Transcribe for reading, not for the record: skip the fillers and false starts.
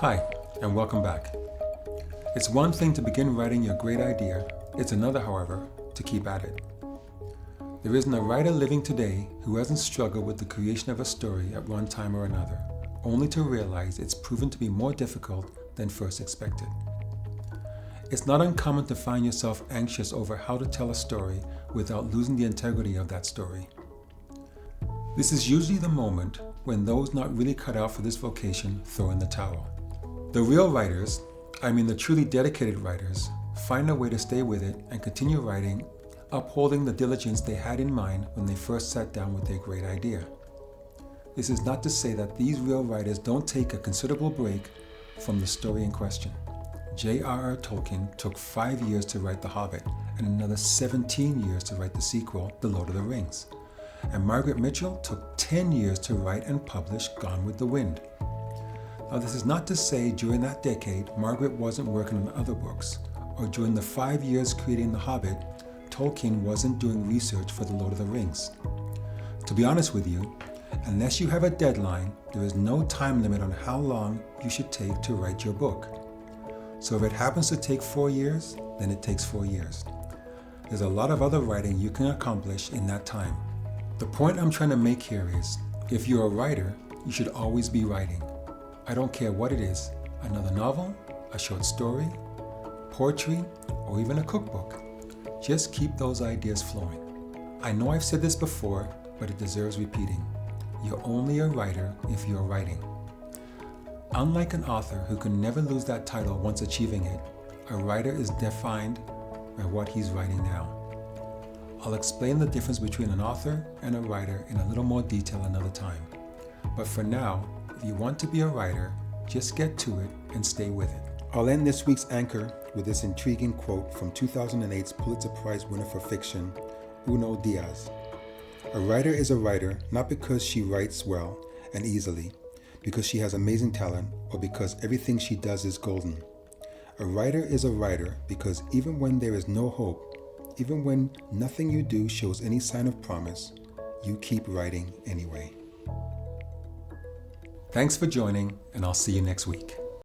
Hi, and welcome back. It's one thing to begin writing your great idea, it's another, however, to keep at it. There isn't a writer living today who hasn't struggled with the creation of a story at one time or another, only to realize it's proven to be more difficult than first expected. It's not uncommon to find yourself anxious over how to tell a story without losing the integrity of that story. This is usually the moment when those not really cut out for this vocation throw in the towel. The real writers, the truly dedicated writers, find a way to stay with it and continue writing, upholding the diligence they had in mind when they first sat down with their great idea. This is not to say that these real writers don't take a considerable break from the story in question. J.R.R. Tolkien took 5 years to write The Hobbit and another 17 years to write the sequel, The Lord of the Rings. And Margaret Mitchell took 10 years to write and publish Gone with the Wind. Now, this is not to say during that decade Margaret wasn't working on other books, or during the 5 years creating The Hobbit, Tolkien wasn't doing research for The Lord of the Rings. To be honest with you, unless you have a deadline, there is no time limit on how long you should take to write your book. So if it happens to take 4 years, then it takes 4 years. There's a lot of other writing you can accomplish in that time. The point I'm trying to make here is, if you're a writer, you should always be writing. I don't care what it is, another novel, a short story, poetry, or even a cookbook. Just keep those ideas flowing. I know I've said this before, but it deserves repeating. You're only a writer if you're writing. Unlike an author who can never lose that title once achieving it, a writer is defined by what he's writing now. I'll explain the difference between an author and a writer in a little more detail another time. But for now, if you want to be a writer, just get to it and stay with it. I'll end this week's anchor with this intriguing quote from 2008's Pulitzer Prize winner for fiction, Junot Díaz. A writer is a writer not because she writes well and easily, because she has amazing talent, or because everything she does is golden. A writer is a writer because even when there is no hope, even when nothing you do shows any sign of promise, you keep writing anyway. Thanks for joining, and I'll see you next week.